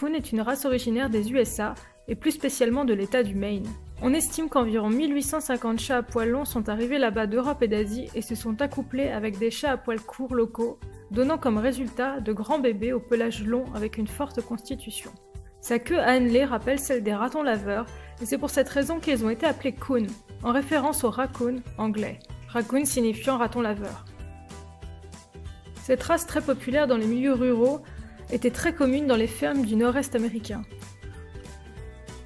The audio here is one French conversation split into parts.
Coon est une race originaire des USA et plus spécialement de l'État du Maine. On estime qu'environ 1850 chats à poils longs sont arrivés là-bas d'Europe et d'Asie et se sont accouplés avec des chats à poils courts locaux, donnant comme résultat de grands bébés au pelage long avec une forte constitution. Sa queue annelée rappelle celle des ratons laveurs et c'est pour cette raison qu'ils ont été appelés Coon, en référence au raccoon anglais, raccoon signifiant raton laveur. Cette race très populaire dans les milieux ruraux était très commune dans les fermes du nord-est américain.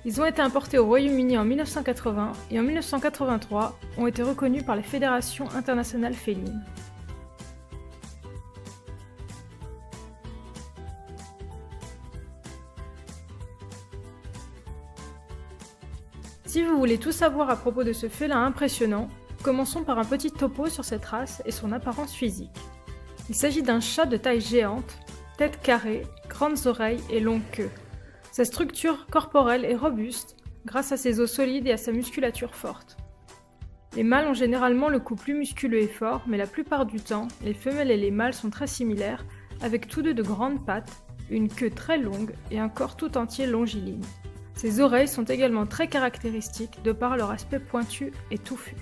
Ils ont été importés au Royaume-Uni en 1980 et en 1983 ont été reconnus par la Fédération internationale féline. Si vous voulez tout savoir à propos de ce félin impressionnant, commençons par un petit topo sur cette race et son apparence physique. Il s'agit d'un chat de taille géante, tête carrée, grandes oreilles et longue queue. Sa structure corporelle est robuste grâce à ses os solides et à sa musculature forte. Les mâles ont généralement le cou plus musculeux et fort, mais la plupart du temps, les femelles et les mâles sont très similaires, avec tous deux de grandes pattes, une queue très longue et un corps tout entier longiligne. Ses oreilles sont également très caractéristiques de par leur aspect pointu et touffu.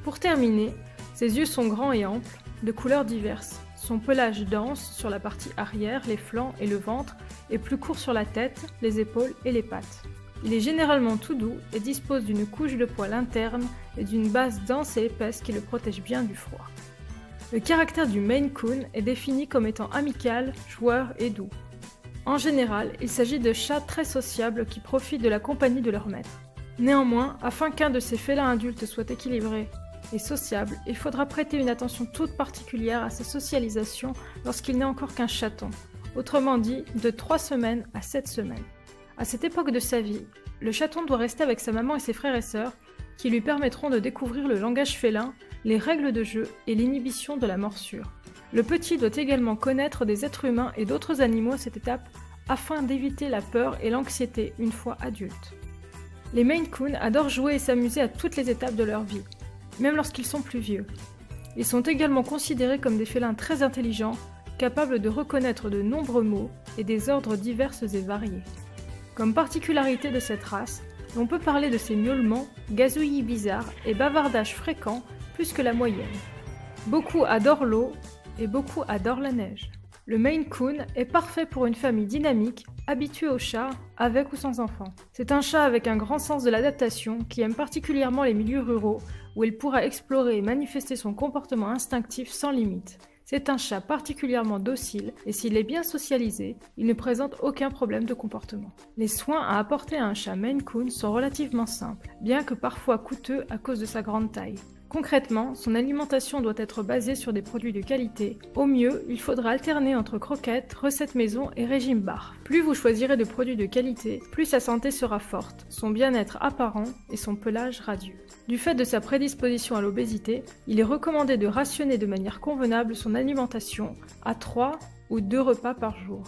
Pour terminer, ses yeux sont grands et amples, de couleurs diverses. Son pelage dense sur la partie arrière, les flancs et le ventre est plus court sur la tête, les épaules et les pattes. Il est généralement tout doux et dispose d'une couche de poils interne et d'une base dense et épaisse qui le protège bien du froid. Le caractère du Maine Coon est défini comme étant amical, joueur et doux. En général, il s'agit de chats très sociables qui profitent de la compagnie de leur maître. Néanmoins, afin qu'un de ces félins adultes soit équilibré et sociable, il faudra prêter une attention toute particulière à sa socialisation lorsqu'il n'est encore qu'un chaton, autrement dit de 3 semaines à 7 semaines. À cette époque de sa vie, le chaton doit rester avec sa maman et ses frères et sœurs qui lui permettront de découvrir le langage félin, les règles de jeu et l'inhibition de la morsure. Le petit doit également connaître des êtres humains et d'autres animaux à cette étape afin d'éviter la peur et l'anxiété une fois adulte. Les Maine Coon adorent jouer et s'amuser à toutes les étapes de leur vie, même lorsqu'ils sont plus vieux. Ils sont également considérés comme des félins très intelligents, capables de reconnaître de nombreux mots et des ordres divers et variés. Comme particularité de cette race, on peut parler de ses miaulements, gazouillis bizarres et bavardages fréquents plus que la moyenne. Beaucoup adorent l'eau et beaucoup adorent la neige. Le Maine Coon est parfait pour une famille dynamique, habituée aux chats, avec ou sans enfants. C'est un chat avec un grand sens de l'adaptation qui aime particulièrement les milieux ruraux où il pourra explorer et manifester son comportement instinctif sans limite. C'est un chat particulièrement docile et s'il est bien socialisé, il ne présente aucun problème de comportement. Les soins à apporter à un chat Maine Coon sont relativement simples, bien que parfois coûteux à cause de sa grande taille. Concrètement, son alimentation doit être basée sur des produits de qualité. Au mieux, il faudra alterner entre croquettes, recettes maison et régime bar. Plus vous choisirez de produits de qualité, plus sa santé sera forte, son bien-être apparent et son pelage radieux. Du fait de sa prédisposition à l'obésité, il est recommandé de rationner de manière convenable son alimentation à 3 ou 2 repas par jour.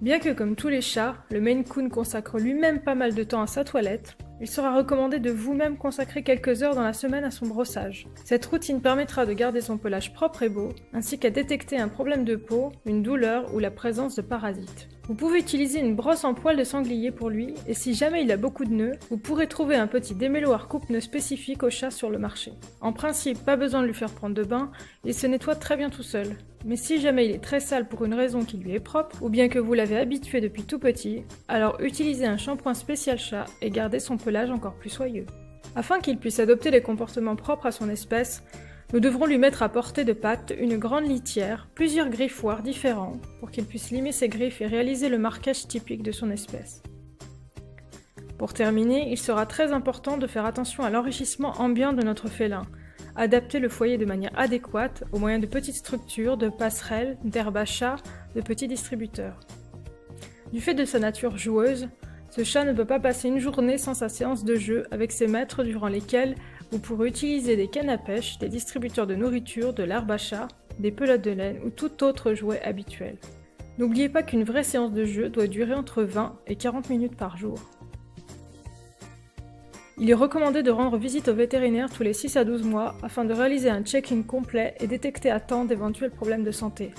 Bien que comme tous les chats, le Maine Coon consacre lui-même pas mal de temps à sa toilette, il sera recommandé de vous-même consacrer quelques heures dans la semaine à son brossage. Cette routine permettra de garder son pelage propre et beau, ainsi qu'à détecter un problème de peau, une douleur ou la présence de parasites. Vous pouvez utiliser une brosse en poil de sanglier pour lui, et si jamais il a beaucoup de nœuds, vous pourrez trouver un petit démêloir coupe-nœuds spécifique au chat sur le marché. En principe, pas besoin de lui faire prendre de bain, il se nettoie très bien tout seul. Mais si jamais il est très sale pour une raison qui lui est propre, ou bien que vous l'avez habitué depuis tout petit, alors utilisez un shampoing spécial chat et gardez son pelage encore plus soyeux. Afin qu'il puisse adopter les comportements propres à son espèce, nous devrons lui mettre à portée de pattes une grande litière, plusieurs griffoirs différents, pour qu'il puisse limer ses griffes et réaliser le marquage typique de son espèce. Pour terminer, il sera très important de faire attention à l'enrichissement ambiant de notre félin, adapter le foyer de manière adéquate au moyen de petites structures, de passerelles, d'herbes à chat, de petits distributeurs. Du fait de sa nature joueuse, ce chat ne peut pas passer une journée sans sa séance de jeu avec ses maîtres durant lesquelles vous pourrez utiliser des cannes à pêche, des distributeurs de nourriture, de l'herbe à chat, des pelotes de laine ou tout autre jouet habituel. N'oubliez pas qu'une vraie séance de jeu doit durer entre 20 et 40 minutes par jour. Il est recommandé de rendre visite au vétérinaire tous les 6 à 12 mois afin de réaliser un check-in complet et détecter à temps d'éventuels problèmes de santé.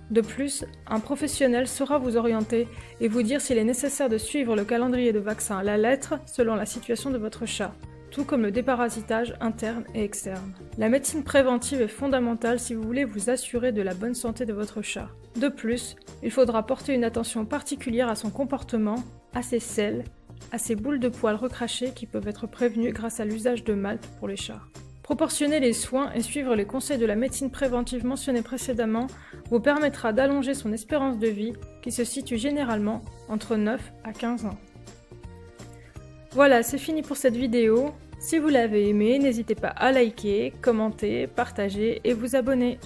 De plus, un professionnel saura vous orienter et vous dire s'il est nécessaire de suivre le calendrier de vaccins à la lettre selon la situation de votre chat, tout comme le déparasitage interne et externe. La médecine préventive est fondamentale si vous voulez vous assurer de la bonne santé de votre chat. De plus, il faudra porter une attention particulière à son comportement, à ses selles, à ses boules de poils recrachées qui peuvent être prévenues grâce à l'usage de malte pour les chats. Proportionner les soins et suivre les conseils de la médecine préventive mentionnés précédemment vous permettra d'allonger son espérance de vie qui se situe généralement entre 9 à 15 ans. Voilà, c'est fini pour cette vidéo. Si vous l'avez aimée, n'hésitez pas à liker, commenter, partager et vous abonner.